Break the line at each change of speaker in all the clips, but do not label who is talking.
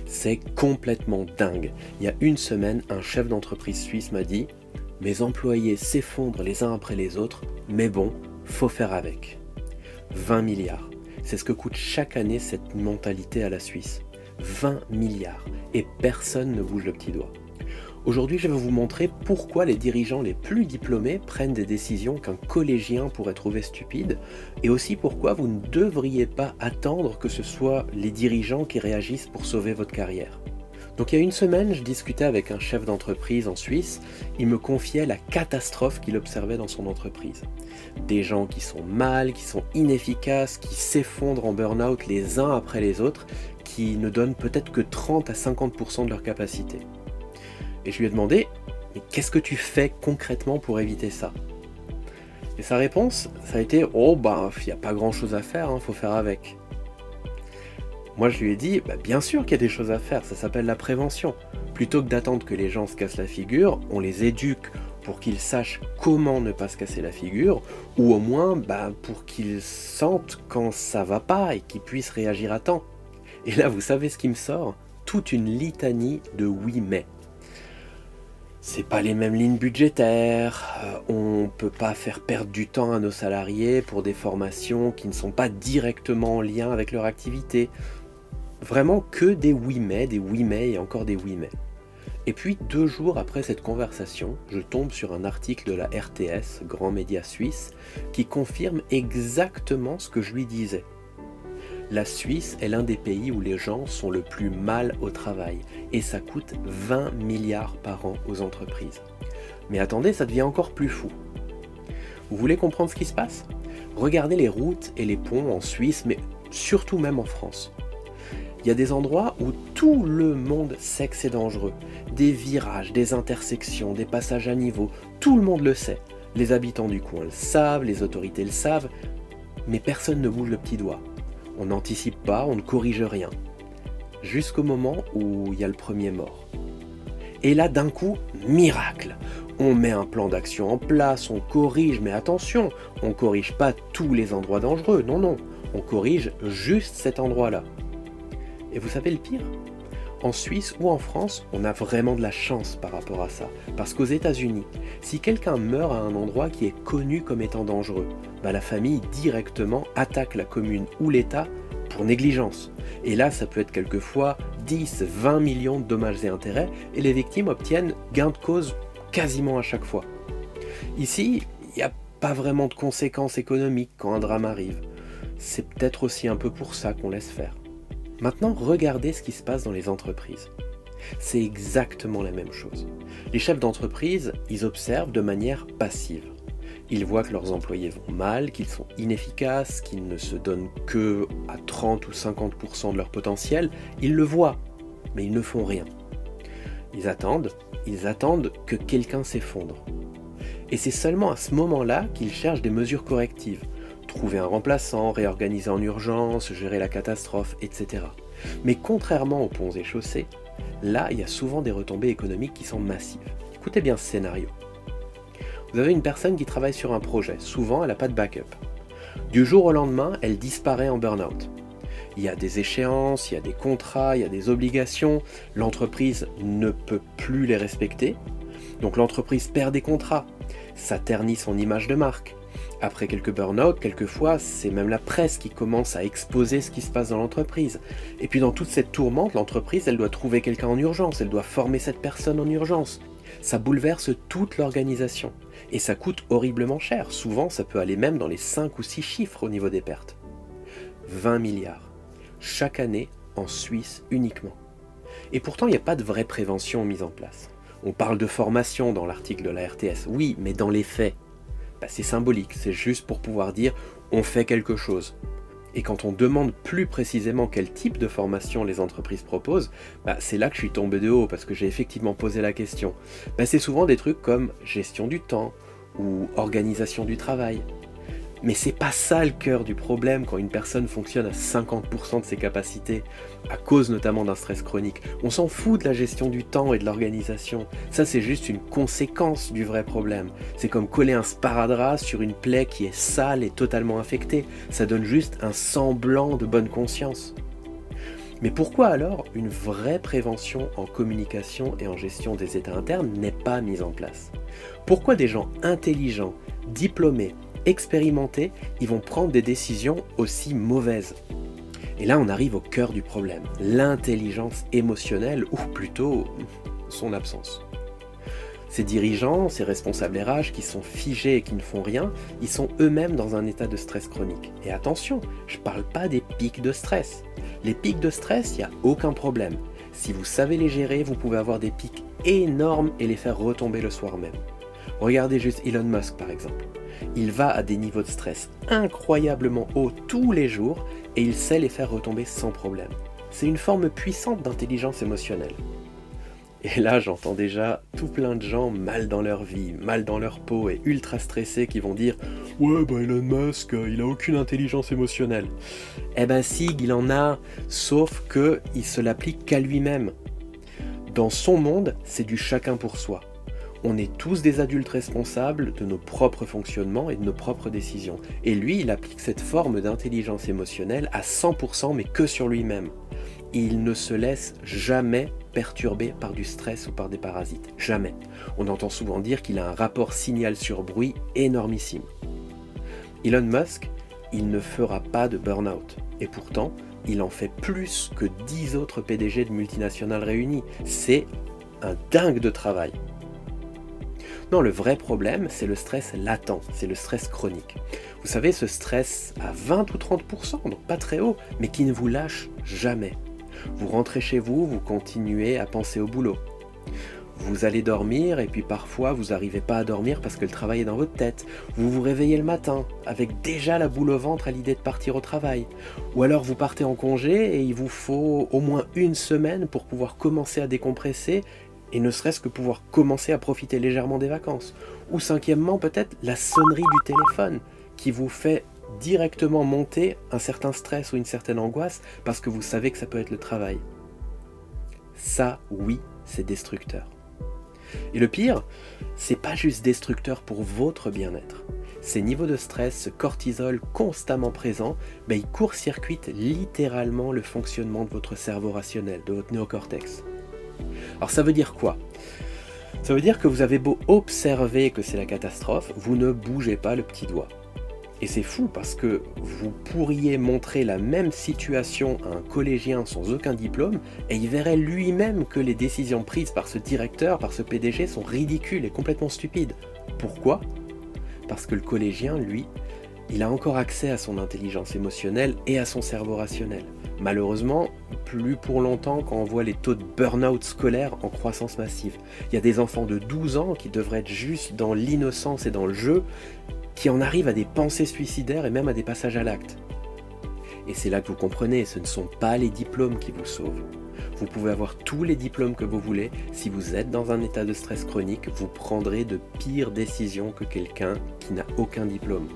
C'est complètement dingue. Il y a une semaine, un chef d'entreprise suisse m'a dit « Mes employés s'effondrent les uns après les autres, mais bon, faut faire avec. » 20 milliards. C'est ce que coûte chaque année cette mentalité à la Suisse. 20 milliards. Et personne ne bouge le petit doigt. Aujourd'hui, je vais vous montrer pourquoi les dirigeants les plus diplômés prennent des décisions qu'un collégien pourrait trouver stupides, et aussi pourquoi vous ne devriez pas attendre que ce soit les dirigeants qui réagissent pour sauver votre carrière. Donc il y a une semaine, je discutais avec un chef d'entreprise en Suisse, il me confiait la catastrophe qu'il observait dans son entreprise. Des gens qui sont mal, qui sont inefficaces, qui s'effondrent en burn-out les uns après les autres, qui ne donnent peut-être que 30 à 50% de leur capacité. Et je lui ai demandé, mais qu'est-ce que tu fais concrètement pour éviter ça? Et sa réponse, ça a été, oh bah, il n'y a pas grand chose à faire, faut faire avec. Moi je lui ai dit, bien sûr qu'il y a des choses à faire, ça s'appelle la prévention. Plutôt que d'attendre que les gens se cassent la figure, on les éduque pour qu'ils sachent comment ne pas se casser la figure, ou au moins pour qu'ils sentent quand ça va pas et qu'ils puissent réagir à temps. Et là vous savez ce qui me sort? Toute une litanie de oui mais. C'est pas les mêmes lignes budgétaires, on peut pas faire perdre du temps à nos salariés pour des formations qui ne sont pas directement en lien avec leur activité. Vraiment que des oui mais et encore des oui mais. Et puis 2 jours après cette conversation, je tombe sur un article de la RTS, grand média suisse, qui confirme exactement ce que je lui disais. La Suisse est l'un des pays où les gens sont le plus mal au travail, et ça coûte 20 milliards par an aux entreprises. Mais attendez, ça devient encore plus fou. Vous voulez comprendre ce qui se passe? Regardez les routes et les ponts en Suisse, mais surtout même en France. Il y a des endroits où tout le monde sait que c'est dangereux. Des virages, des intersections, des passages à niveau, tout le monde le sait. Les habitants du coin le savent, les autorités le savent, mais personne ne bouge le petit doigt. On n'anticipe pas, on ne corrige rien. Jusqu'au moment où il y a le premier mort. Et là, d'un coup, miracle! On met un plan d'action en place, on corrige, mais attention, on ne corrige pas tous les endroits dangereux, non, on corrige juste cet endroit-là. Et vous savez le pire? En Suisse ou en France, on a vraiment de la chance par rapport à ça. Parce qu'aux États-Unis, si quelqu'un meurt à un endroit qui est connu comme étant dangereux, la famille directement attaque la commune ou l'État pour négligence. Et là, ça peut être quelquefois 10, 20 millions de dommages et intérêts, et les victimes obtiennent gain de cause quasiment à chaque fois. Ici, il n'y a pas vraiment de conséquences économiques quand un drame arrive. C'est peut-être aussi un peu pour ça qu'on laisse faire. Maintenant, regardez ce qui se passe dans les entreprises. C'est exactement la même chose. Les chefs d'entreprise, ils observent de manière passive. Ils voient que leurs employés vont mal, qu'ils sont inefficaces, qu'ils ne se donnent que à 30 ou 50% de leur potentiel. Ils le voient, mais ils ne font rien. Ils attendent que quelqu'un s'effondre. Et c'est seulement à ce moment-là qu'ils cherchent des mesures correctives. Trouver un remplaçant, réorganiser en urgence, gérer la catastrophe, etc. Mais contrairement aux ponts et chaussées, là, il y a souvent des retombées économiques qui sont massives. Écoutez bien ce scénario. Vous avez une personne qui travaille sur un projet, souvent elle n'a pas de backup. Du jour au lendemain, elle disparaît en burn-out. Il y a des échéances, il y a des contrats, il y a des obligations, l'entreprise ne peut plus les respecter, donc l'entreprise perd des contrats, ça ternit son image de marque. Après quelques burn-out, quelquefois, c'est même la presse qui commence à exposer ce qui se passe dans l'entreprise. Et puis dans toute cette tourmente, l'entreprise, elle doit trouver quelqu'un en urgence, elle doit former cette personne en urgence. Ça bouleverse toute l'organisation. Et ça coûte horriblement cher. Souvent, ça peut aller même dans les 5 ou 6 chiffres au niveau des pertes. 20 milliards. Chaque année, en Suisse uniquement. Et pourtant, il n'y a pas de vraie prévention mise en place. On parle de formation dans l'article de la RTS. Oui, mais dans les faits, c'est symbolique. C'est juste pour pouvoir dire « on fait quelque chose ». Et quand on demande plus précisément quel type de formation les entreprises proposent, c'est là que je suis tombé de haut, parce que j'ai effectivement posé la question. C'est souvent des trucs comme gestion du temps ou organisation du travail. Mais c'est pas ça le cœur du problème quand une personne fonctionne à 50% de ses capacités, à cause notamment d'un stress chronique. On s'en fout de la gestion du temps et de l'organisation. Ça, c'est juste une conséquence du vrai problème. C'est comme coller un sparadrap sur une plaie qui est sale et totalement infectée. Ça donne juste un semblant de bonne conscience. Mais pourquoi alors une vraie prévention en communication et en gestion des états internes n'est pas mise en place? Pourquoi des gens intelligents, diplômés, expérimentés, ils vont prendre des décisions aussi mauvaises? Et là on arrive au cœur du problème, l'intelligence émotionnelle, ou plutôt son absence. Ces dirigeants, ces responsables RH qui sont figés et qui ne font rien, ils sont eux-mêmes dans un état de stress chronique. Et attention, je ne parle pas des pics de stress. Les pics de stress, il n'y a aucun problème. Si vous savez les gérer, vous pouvez avoir des pics énormes et les faire retomber le soir même. Regardez juste Elon Musk par exemple. Il va à des niveaux de stress incroyablement hauts tous les jours et il sait les faire retomber sans problème. C'est une forme puissante d'intelligence émotionnelle. Et là, j'entends déjà tout plein de gens mal dans leur vie, mal dans leur peau et ultra stressés qui vont dire « Ouais, bah Elon Musk, il a aucune intelligence émotionnelle. » Eh ben si, il en a, sauf qu'il se l'applique qu'à lui-même. Dans son monde, c'est du chacun pour soi. On est tous des adultes responsables de nos propres fonctionnements et de nos propres décisions. Et lui, il applique cette forme d'intelligence émotionnelle à 100%, mais que sur lui-même. Il ne se laisse jamais perturbé par du stress ou par des parasites. Jamais. On entend souvent dire qu'il a un rapport signal sur bruit énormissime. Elon Musk, il ne fera pas de burn-out. Et pourtant, il en fait plus que 10 autres PDG de multinationales réunis. C'est un dingue de travail. Non, le vrai problème, c'est le stress latent, c'est le stress chronique. Vous savez, ce stress à 20 ou 30%, donc pas très haut, mais qui ne vous lâche jamais. Vous rentrez chez vous, vous continuez à penser au boulot. Vous allez dormir et puis parfois vous n'arrivez pas à dormir parce que le travail est dans votre tête. Vous vous réveillez le matin avec déjà la boule au ventre à l'idée de partir au travail. Ou alors vous partez en congé et il vous faut au moins une semaine pour pouvoir commencer à décompresser et ne serait-ce que pouvoir commencer à profiter légèrement des vacances. Ou cinquièmement peut-être la sonnerie du téléphone qui vous fait directement monter un certain stress ou une certaine angoisse parce que vous savez que ça peut être le travail. Ça, oui, c'est destructeur. Et le pire, c'est pas juste destructeur pour votre bien-être. Ces niveaux de stress, ce cortisol constamment présent, ils court-circuitent littéralement le fonctionnement de votre cerveau rationnel, de votre néocortex. Alors ça veut dire quoi? Ça veut dire que vous avez beau observer que c'est la catastrophe, vous ne bougez pas le petit doigt. Et c'est fou parce que vous pourriez montrer la même situation à un collégien sans aucun diplôme et il verrait lui-même que les décisions prises par ce directeur, par ce PDG sont ridicules et complètement stupides. Pourquoi? Parce que le collégien, lui, il a encore accès à son intelligence émotionnelle et à son cerveau rationnel. Malheureusement, plus pour longtemps quand on voit les taux de burn-out scolaire en croissance massive. Il y a des enfants de 12 ans qui devraient être juste dans l'innocence et dans le jeu, qui en arrivent à des pensées suicidaires et même à des passages à l'acte. Et c'est là que vous comprenez, ce ne sont pas les diplômes qui vous sauvent. Vous pouvez avoir tous les diplômes que vous voulez, si vous êtes dans un état de stress chronique, vous prendrez de pires décisions que quelqu'un qui n'a aucun diplôme.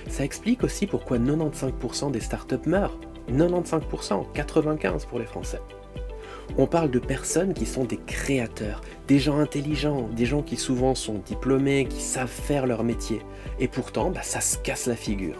Ça explique aussi pourquoi 95% des startups meurent. 95%, 95% pour les Français. On parle de personnes qui sont des créateurs, des gens intelligents, des gens qui souvent sont diplômés, qui savent faire leur métier. Et pourtant, ça se casse la figure.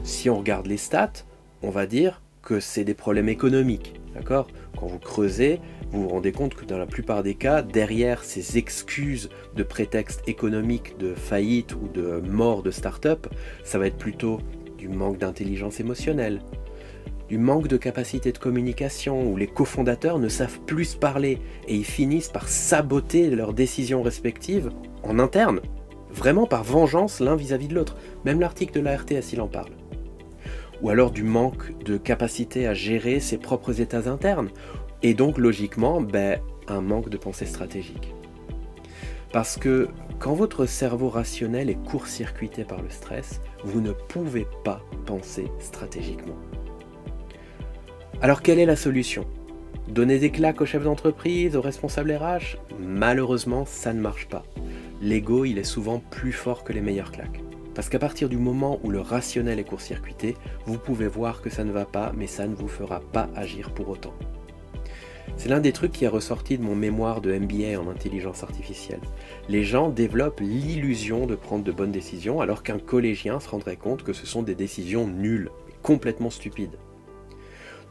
Si on regarde les stats, on va dire que c'est des problèmes économiques. D'accord ? Quand vous creusez, vous vous rendez compte que dans la plupart des cas, derrière ces excuses de prétexte économique, de faillite ou de mort de start-up, ça va être plutôt du manque d'intelligence émotionnelle, du manque de capacité de communication où les cofondateurs ne savent plus se parler et ils finissent par saboter leurs décisions respectives en interne, vraiment par vengeance l'un vis-à-vis de l'autre. Même l'article de la RTS il en parle. Ou alors du manque de capacité à gérer ses propres états internes et donc logiquement un manque de pensée stratégique. Parce que quand votre cerveau rationnel est court-circuité par le stress, vous ne pouvez pas penser stratégiquement. Alors quelle est la solution? Donner des claques aux chefs d'entreprise, aux responsables RH? Malheureusement, ça ne marche pas. L'ego, il est souvent plus fort que les meilleures claques. Parce qu'à partir du moment où le rationnel est court-circuité, vous pouvez voir que ça ne va pas, mais ça ne vous fera pas agir pour autant. C'est l'un des trucs qui est ressorti de mon mémoire de MBA en intelligence artificielle. Les gens développent l'illusion de prendre de bonnes décisions, alors qu'un collégien se rendrait compte que ce sont des décisions nulles, complètement stupides.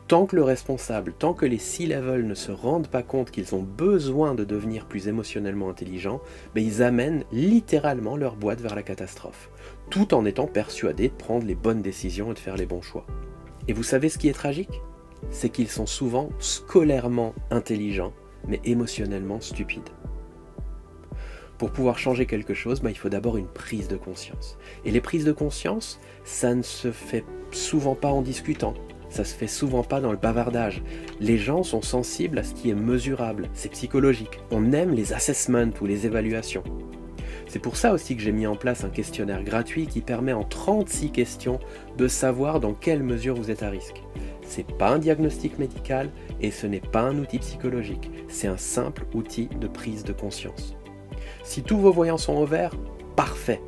Tant que le responsable, tant que les C-level ne se rendent pas compte qu'ils ont besoin de devenir plus émotionnellement intelligents, ils amènent littéralement leur boîte vers la catastrophe, tout en étant persuadés de prendre les bonnes décisions et de faire les bons choix. Et vous savez ce qui est tragique? C'est qu'ils sont souvent scolairement intelligents, mais émotionnellement stupides. Pour pouvoir changer quelque chose, il faut d'abord une prise de conscience. Et les prises de conscience, ça ne se fait souvent pas en discutant. Ça se fait souvent pas dans le bavardage. Les gens sont sensibles à ce qui est mesurable, c'est psychologique. On aime les assessments ou les évaluations. C'est pour ça aussi que j'ai mis en place un questionnaire gratuit qui permet en 36 questions de savoir dans quelle mesure vous êtes à risque. C'est pas un diagnostic médical et ce n'est pas un outil psychologique. C'est un simple outil de prise de conscience. Si tous vos voyants sont au vert, parfait.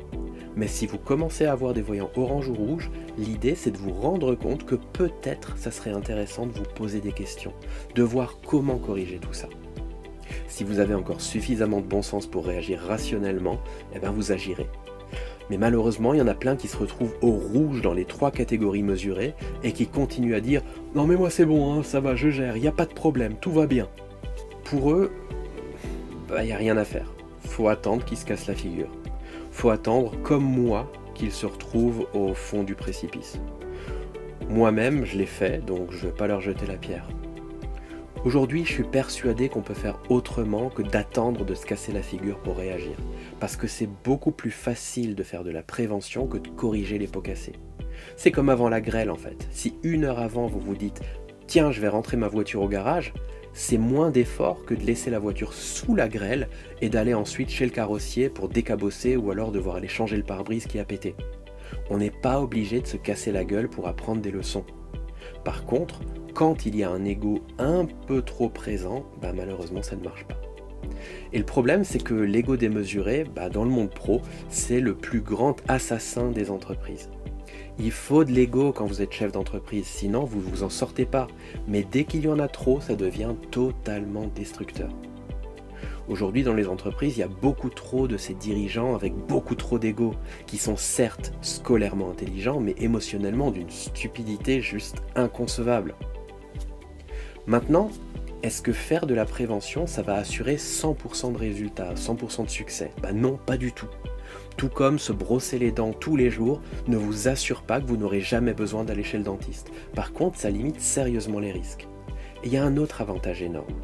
Mais si vous commencez à avoir des voyants orange ou rouge, l'idée c'est de vous rendre compte que peut-être ça serait intéressant de vous poser des questions, de voir comment corriger tout ça. Si vous avez encore suffisamment de bon sens pour réagir rationnellement, vous agirez. Mais malheureusement, il y en a plein qui se retrouvent au rouge dans les 3 catégories mesurées et qui continuent à dire « Non mais moi c'est bon, hein, ça va, je gère, il n'y a pas de problème, tout va bien ». Pour eux, il n'y a rien à faire. Faut attendre qu'ils se cassent la figure. Faut attendre, comme moi, qu'ils se retrouvent au fond du précipice. Moi-même, je l'ai fait, donc je ne vais pas leur jeter la pierre. Aujourd'hui, je suis persuadé qu'on peut faire autrement que d'attendre de se casser la figure pour réagir. Parce que c'est beaucoup plus facile de faire de la prévention que de corriger les pots cassés. C'est comme avant la grêle en fait. Si 1 heure avant vous vous dites « Tiens, je vais rentrer ma voiture au garage », c'est moins d'effort que de laisser la voiture sous la grêle et d'aller ensuite chez le carrossier pour décabosser ou alors devoir aller changer le pare-brise qui a pété. On n'est pas obligé de se casser la gueule pour apprendre des leçons. Par contre, quand il y a un ego un peu trop présent, malheureusement ça ne marche pas. Et le problème c'est que l'ego démesuré, dans le monde pro, c'est le plus grand assassin des entreprises. Il faut de l'ego quand vous êtes chef d'entreprise, sinon vous ne vous en sortez pas. Mais dès qu'il y en a trop, ça devient totalement destructeur. Aujourd'hui dans les entreprises, il y a beaucoup trop de ces dirigeants avec beaucoup trop d'ego, qui sont certes scolairement intelligents, mais émotionnellement d'une stupidité juste inconcevable. Maintenant, est-ce que faire de la prévention, ça va assurer 100% de résultats, 100% de succès? Non, pas du tout. Tout comme se brosser les dents tous les jours ne vous assure pas que vous n'aurez jamais besoin d'aller chez le dentiste. Par contre, ça limite sérieusement les risques. Et il y a un autre avantage énorme.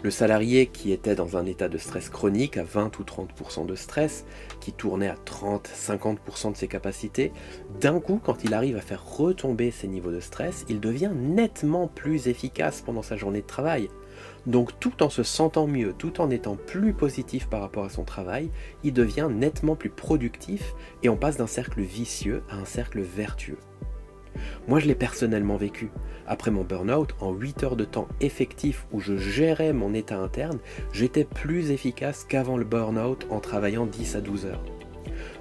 Le salarié qui était dans un état de stress chronique à 20 ou 30% de stress, qui tournait à 30-50% de ses capacités, d'un coup, quand il arrive à faire retomber ses niveaux de stress, il devient nettement plus efficace pendant sa journée de travail. Donc tout en se sentant mieux, tout en étant plus positif par rapport à son travail, il devient nettement plus productif et on passe d'un cercle vicieux à un cercle vertueux. Moi je l'ai personnellement vécu. Après mon burn-out, en 8 heures de temps effectif où je gérais mon état interne, j'étais plus efficace qu'avant le burn-out en travaillant 10 à 12 heures.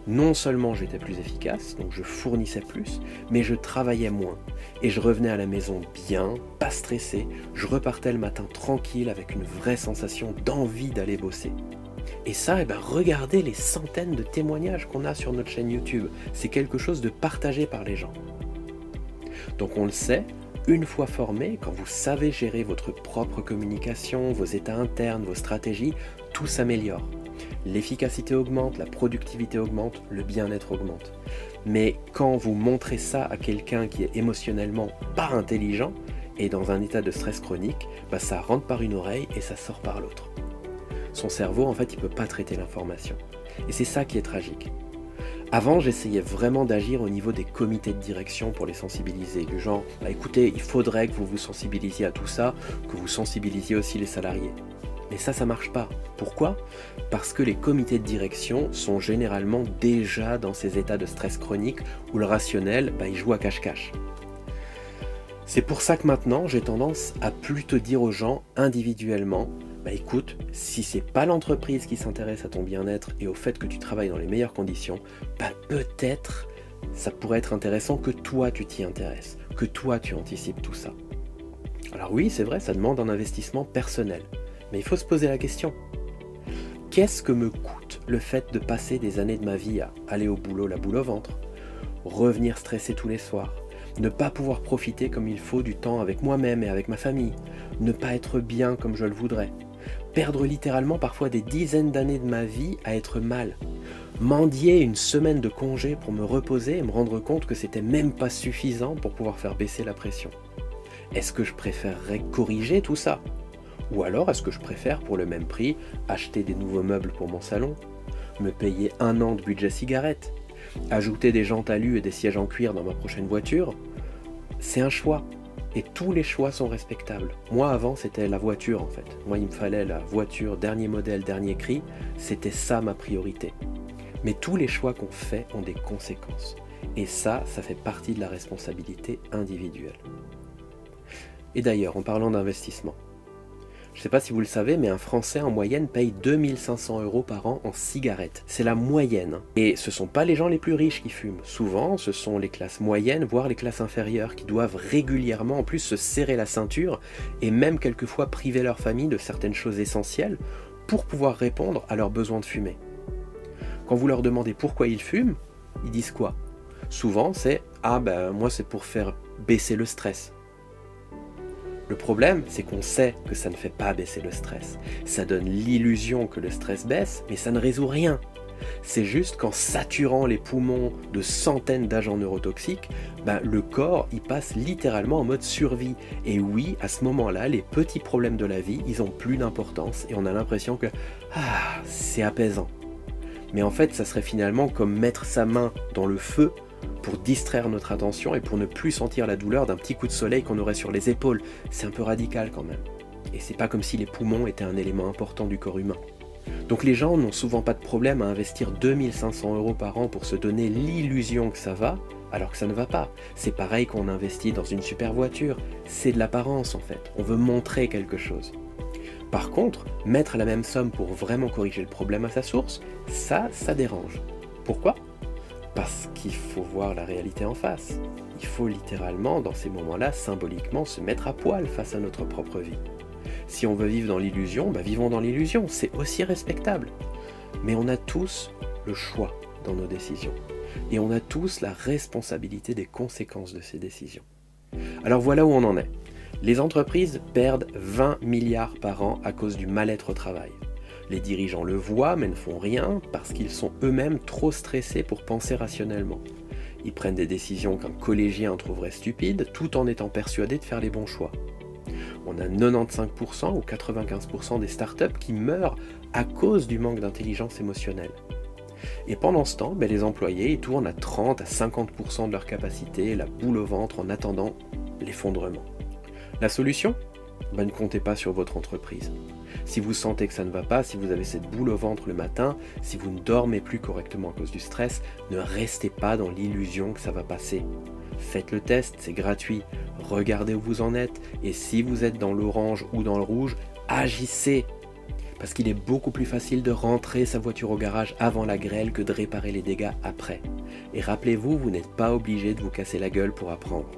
Non seulement j'étais plus efficace, donc je fournissais plus, mais je travaillais moins. Et je revenais à la maison bien, pas stressé, je repartais le matin tranquille avec une vraie sensation d'envie d'aller bosser. Et ça, regardez les centaines de témoignages qu'on a sur notre chaîne YouTube. C'est quelque chose de partagé par les gens. Donc on le sait, une fois formé, quand vous savez gérer votre propre communication, vos états internes, vos stratégies, tout s'améliore. L'efficacité augmente, la productivité augmente, le bien-être augmente. Mais quand vous montrez ça à quelqu'un qui est émotionnellement pas intelligent et dans un état de stress chronique, ça rentre par une oreille et ça sort par l'autre. Son cerveau, en fait, il ne peut pas traiter l'information. Et c'est ça qui est tragique. Avant, j'essayais vraiment d'agir au niveau des comités de direction pour les sensibiliser, du genre, écoutez, il faudrait que vous vous sensibilisiez à tout ça, que vous sensibilisiez aussi les salariés. Mais ça marche pas. Pourquoi? Parce que les comités de direction sont généralement déjà dans ces états de stress chronique où le rationnel, il joue à cache-cache. C'est pour ça que maintenant, j'ai tendance à plutôt dire aux gens individuellement, écoute, si c'est pas l'entreprise qui s'intéresse à ton bien-être et au fait que tu travailles dans les meilleures conditions, peut-être ça pourrait être intéressant que toi tu t'y intéresses, que toi tu anticipes tout ça. Alors oui, c'est vrai, ça demande un investissement personnel, mais il faut se poser la question. Qu'est-ce que me coûte le fait de passer des années de ma vie à aller au boulot la boule au ventre, revenir stressé tous les soirs, ne pas pouvoir profiter comme il faut du temps avec moi-même et avec ma famille, ne pas être bien comme je le voudrais, perdre littéralement parfois des dizaines d'années de ma vie à être mal, mendier une semaine de congé pour me reposer et me rendre compte que c'était même pas suffisant pour pouvoir faire baisser la pression. Est-ce que je préférerais corriger tout ça? Ou alors est-ce que je préfère pour le même prix acheter des nouveaux meubles pour mon salon, me payer 1 an de budget cigarette, ajouter des jantes alu et des sièges en cuir dans ma prochaine voiture? C'est un choix. Et tous les choix sont respectables. Moi avant c'était la voiture en fait. Moi il me fallait la voiture, dernier modèle, dernier cri. C'était ça ma priorité. Mais tous les choix qu'on fait ont des conséquences. Et ça fait partie de la responsabilité individuelle. Et d'ailleurs, en parlant d'investissement, je ne sais pas si vous le savez, mais un Français en moyenne paye 2500 € par an en cigarettes. C'est la moyenne. Et ce ne sont pas les gens les plus riches qui fument. Souvent, ce sont les classes moyennes, voire les classes inférieures, qui doivent régulièrement en plus se serrer la ceinture et même quelquefois priver leur famille de certaines choses essentielles pour pouvoir répondre à leurs besoins de fumer. Quand vous leur demandez pourquoi ils fument, ils disent quoi? Souvent, c'est « Ah ben moi c'est pour faire baisser le stress ». Le problème, c'est qu'on sait que ça ne fait pas baisser le stress. Ça donne l'illusion que le stress baisse, mais ça ne résout rien. C'est juste qu'en saturant les poumons de centaines d'agents neurotoxiques, le corps il passe littéralement en mode survie. Et oui, à ce moment-là, les petits problèmes de la vie, ils ont plus d'importance et on a l'impression que c'est apaisant. Mais en fait, ça serait finalement comme mettre sa main dans le feu pour distraire notre attention et pour ne plus sentir la douleur d'un petit coup de soleil qu'on aurait sur les épaules. C'est un peu radical quand même. Et c'est pas comme si les poumons étaient un élément important du corps humain. Donc les gens n'ont souvent pas de problème à investir 2500 € par an pour se donner l'illusion que ça va, alors que ça ne va pas. C'est pareil qu'on investit dans une super voiture. C'est de l'apparence en fait. On veut montrer quelque chose. Par contre, mettre la même somme pour vraiment corriger le problème à sa source, ça dérange. Pourquoi ? Parce qu'il faut voir la réalité en face. Il faut littéralement, dans ces moments-là, symboliquement, se mettre à poil face à notre propre vie. Si on veut vivre dans l'illusion, vivons dans l'illusion, c'est aussi respectable. Mais on a tous le choix dans nos décisions. Et on a tous la responsabilité des conséquences de ces décisions. Alors voilà où on en est. Les entreprises perdent 20 milliards par an à cause du mal-être au travail. Les dirigeants le voient mais ne font rien parce qu'ils sont eux-mêmes trop stressés pour penser rationnellement. Ils prennent des décisions qu'un collégien trouverait stupides tout en étant persuadés de faire les bons choix. On a 95% ou 95% des startups qui meurent à cause du manque d'intelligence émotionnelle. Et pendant ce temps, les employés ils tournent à 30 à 50% de leur capacité, la boule au ventre en attendant l'effondrement. La solution ? Ne comptez pas sur votre entreprise. Si vous sentez que ça ne va pas, si vous avez cette boule au ventre le matin, si vous ne dormez plus correctement à cause du stress, ne restez pas dans l'illusion que ça va passer. Faites le test, c'est gratuit. Regardez où vous en êtes et si vous êtes dans l'orange ou dans le rouge, agissez. Parce qu'il est beaucoup plus facile de rentrer sa voiture au garage avant la grêle que de réparer les dégâts après. Et rappelez-vous, vous n'êtes pas obligé de vous casser la gueule pour apprendre.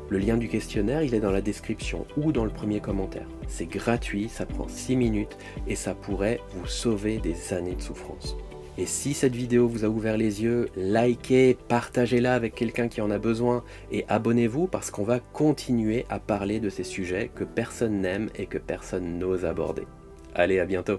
Le lien du questionnaire, il est dans la description ou dans le premier commentaire. C'est gratuit, ça prend 6 minutes et ça pourrait vous sauver des années de souffrance. Et si cette vidéo vous a ouvert les yeux, likez, partagez-la avec quelqu'un qui en a besoin et abonnez-vous parce qu'on va continuer à parler de ces sujets que personne n'aime et que personne n'ose aborder. Allez, à bientôt!